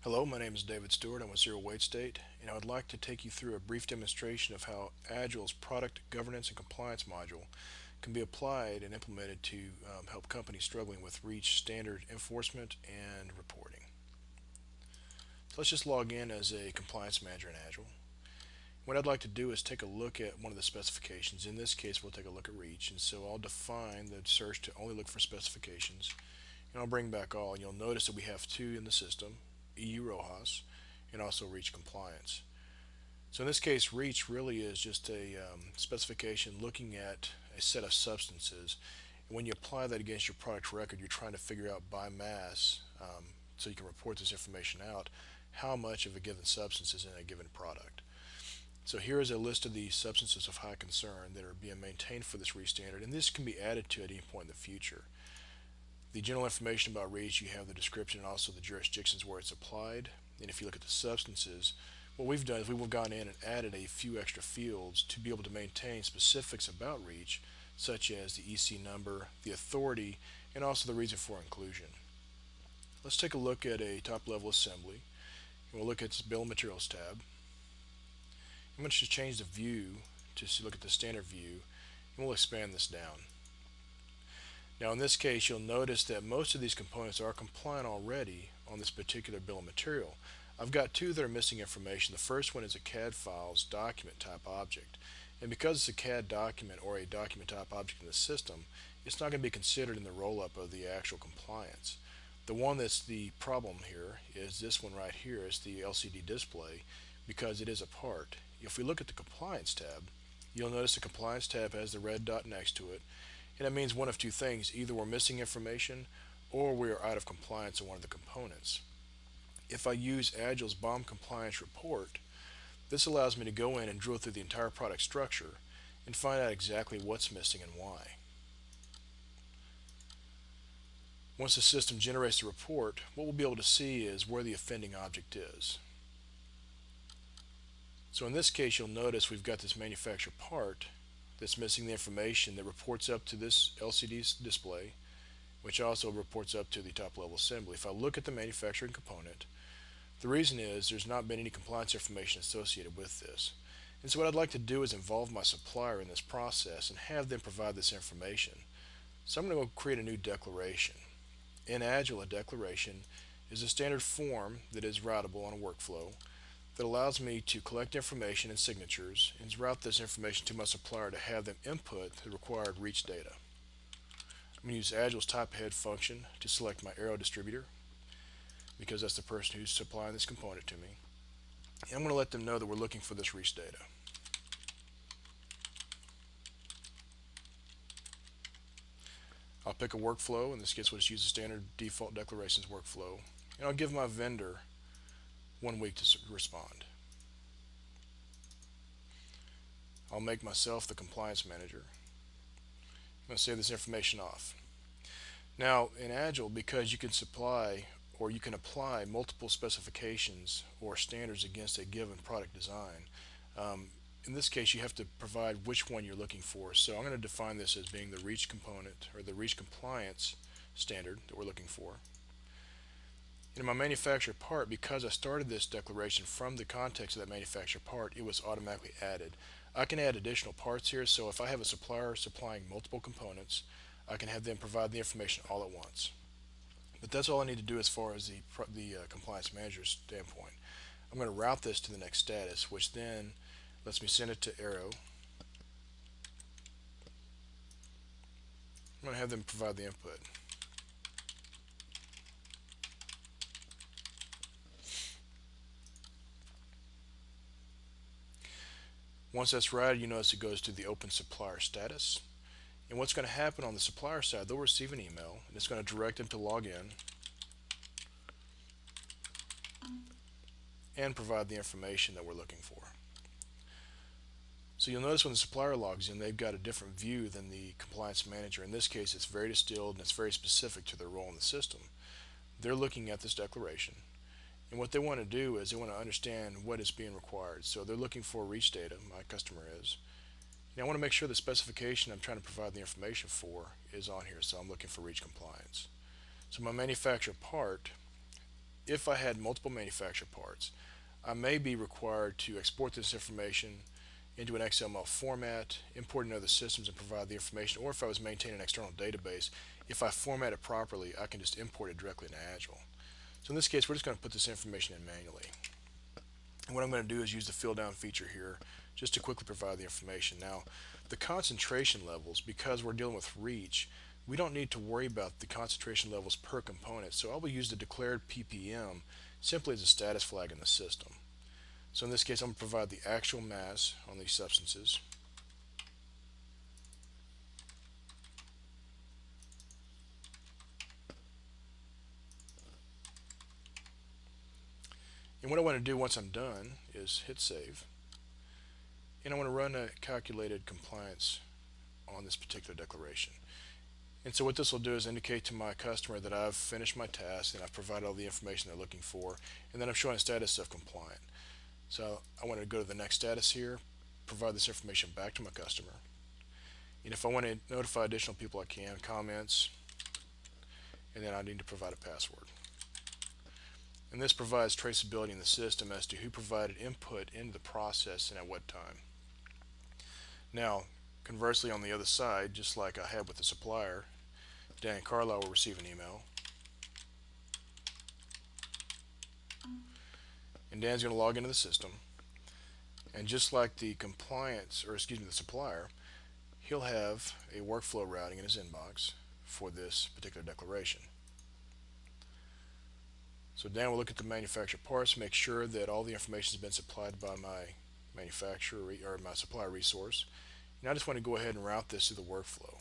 Hello, my name is David Stewart. I'm with Zero Wait State, and I would like to take you through a brief demonstration of how Agile's product governance and compliance module can be applied and implemented to help companies struggling with REACH standard enforcement and reporting. So let's just log in as a compliance manager in Agile. What I'd like to do is take a look at one of the specifications. In this case, we'll take a look at REACH, and so I'll define the search to only look for specifications, and I'll bring back all. And you'll notice that we have two in the system, EU RoHS, and also REACH compliance. So in this case, REACH really is just a specification looking at a set of substances. And when you apply that against your product record, you're trying to figure out by mass, so you can report this information out, how much of a given substance is in a given product. So here is a list of the substances of high concern that are being maintained for this REACH standard, and this can be added to at any point in the future. The general information about REACH, you have the description and also the jurisdictions where it's applied. And if you look at the substances, what we've done is we've gone in and added a few extra fields to be able to maintain specifics about REACH, such as the EC number, the authority, and also the reason for inclusion. Let's take a look at a top-level assembly. And we'll look at this Bill of Materials tab. I'm going to just change the view to look at the standard view, and we'll expand this down. Now in this case, you'll notice that most of these components are compliant already on this particular bill of material. I've got two that are missing information. The first one is a CAD files document type object. And because it's a CAD document or a document type object in the system, it's not going to be considered in the roll-up of the actual compliance. The one that's the problem here is this one right here, is the LCD display, because it is a part. If we look at the compliance tab, you'll notice the compliance tab has the red dot next to it, and it means one of two things: either we're missing information or we are out of compliance on one of the components. If I use Agile's BOM compliance report, this allows me to go in and drill through the entire product structure and find out exactly what's missing and why. Once the system generates the report, what we'll be able to see is where the offending object is. So in this case, you'll notice we've got this manufacturer part that's missing the information that reports up to this LCD display, which also reports up to the top level assembly. If I look at the manufacturing component, the reason is there's not been any compliance information associated with this. And so what I'd like to do is involve my supplier in this process and have them provide this information. So I'm going to go create a new declaration. In Agile, a declaration is a standard form that is routable on a workflow that allows me to collect information and signatures and route this information to my supplier to have them input the required REACH data. I'm going to use Agile's type ahead function to select my arrow distributor, because that's the person who's supplying this component to me. And I'm going to let them know that we're looking for this REACH data. I'll pick a workflow. In this case, we'll just use the standard default declarations workflow, and I'll give my vendor 1 week to respond. I'll make myself the compliance manager. I'm going to save this information off. Now in Agile, because you can supply or you can apply multiple specifications or standards against a given product design, in this case you have to provide which one you're looking for. So I'm going to define this as being the REACH component or the REACH compliance standard that we're looking for. In my manufacturer part, because I started this declaration from the context of that manufacturer part, it was automatically added. I can add additional parts here, so if I have a supplier supplying multiple components, I can have them provide the information all at once. But that's all I need to do as far as the compliance manager's standpoint. I'm going to route this to the next status, which then lets me send it to Arrow. I'm going to have them provide the input. Once that's routed, you notice it goes to the open supplier status. And what's going to happen on the supplier side, they'll receive an email, and it's going to direct them to log in and provide the information that we're looking for. So you'll notice when the supplier logs in, they've got a different view than the compliance manager. In this case, it's very distilled and it's very specific to their role in the system. They're looking at this declaration, and what they want to do is they want to understand what is being required. So they're looking for REACH data, my customer is. And I want to make sure the specification I'm trying to provide the information for is on here, so I'm looking for REACH compliance. So my manufacturer part if I had multiple manufacturer parts, I may be required to export this information into an XML format, import into other systems and provide the information, or if I was maintaining an external database, if I format it properly, I can just import it directly into Agile. So in this case, we're just going to put this information in manually. And what I'm going to do is use the fill down feature here just to quickly provide the information. Now, the concentration levels, because we're dealing with reach, we don't need to worry about the concentration levels per component. So I will use the declared ppm simply as a status flag in the system. So in this case, I'm going to provide the actual mass on these substances. And what I want to do once I'm done is hit save. And I want to run a calculated compliance on this particular declaration. And so what this will do is indicate to my customer that I've finished my task and I've provided all the information they're looking for, and then I'm showing a status of compliant. So I want to go to the next status here, provide this information back to my customer. And if I want to notify additional people, I can, comments, and then I need to provide a password. And this provides traceability in the system as to who provided input into the process and at what time. Now, conversely, on the other side, just like I had with the supplier, Dan and Carlisle will receive an email. And Dan's going to log into the system. And just like the the supplier, he'll have a workflow routing in his inbox for this particular declaration. So Dan will look at the manufacturer parts, make sure that all the information has been supplied by my manufacturer or my supplier resource. And I just want to go ahead and route this through the workflow.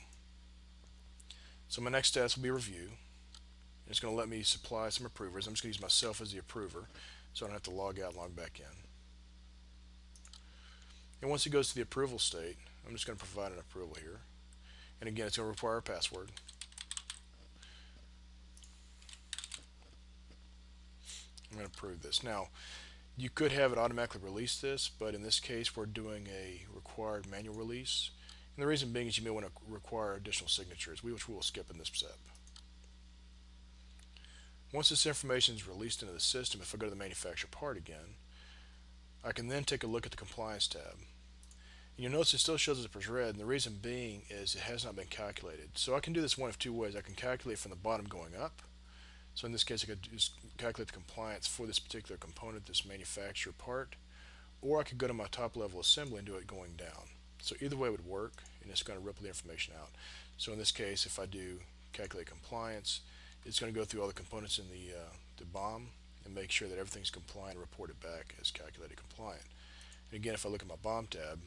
So my next task will be review. And it's going to let me supply some approvers. I'm just going to use myself as the approver so I don't have to log out and log back in. And once it goes to the approval state, I'm just going to provide an approval here. And again, it's going to require a password. I'm going to approve this. Now, you could have it automatically release this, but in this case, we're doing a required manual release. And the reason being is you may want to require additional signatures, which we will skip in this step. Once this information is released into the system, if I go to the manufacturer part again, I can then take a look at the compliance tab. And you'll notice it still shows up as red, and the reason being is it has not been calculated. So I can do this one of two ways. I can calculate from the bottom going up. So in this case, I could just calculate the compliance for this particular component, this manufacturer part, or I could go to my top level assembly and do it going down. So either way would work, and it's going to ripple the information out. So in this case, if I do calculate compliance, it's going to go through all the components in the BOM and make sure that everything's compliant and report it back as calculated compliant. And again, if I look at my BOM tab,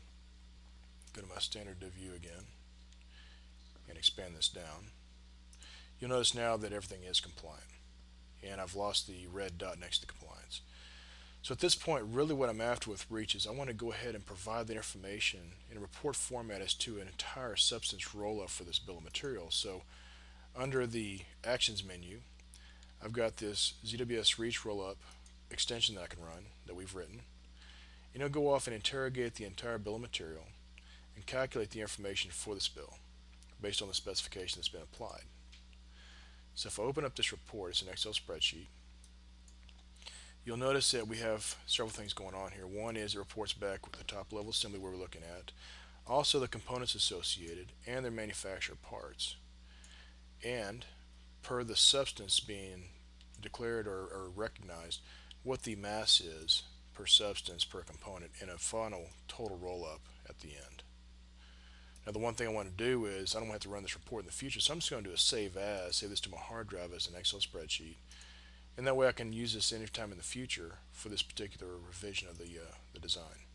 go to my standard view again, and expand this down, you'll notice now that everything is compliant. And I've lost the red dot next to compliance. So at this point, really what I'm after with reach is I want to go ahead and provide the information in a report format as to an entire substance roll-up for this bill of materials. So under the actions menu, I've got this ZWS reach roll-up extension that I can run that we've written. And it'll go off and interrogate the entire bill of material and calculate the information for this bill based on the specification that's been applied. So if I open up this report, it's an Excel spreadsheet, you'll notice that we have several things going on here. One is it reports back with the top level assembly where we're looking at, also the components associated and their manufacturer parts, and per the substance being declared or recognized, what the mass is per substance per component in a final total roll-up at the end. Now the one thing I want to do is I don't have to run this report in the future, so I'm just going to do a save this to my hard drive as an Excel spreadsheet, and that way I can use this anytime in the future for this particular revision of the design.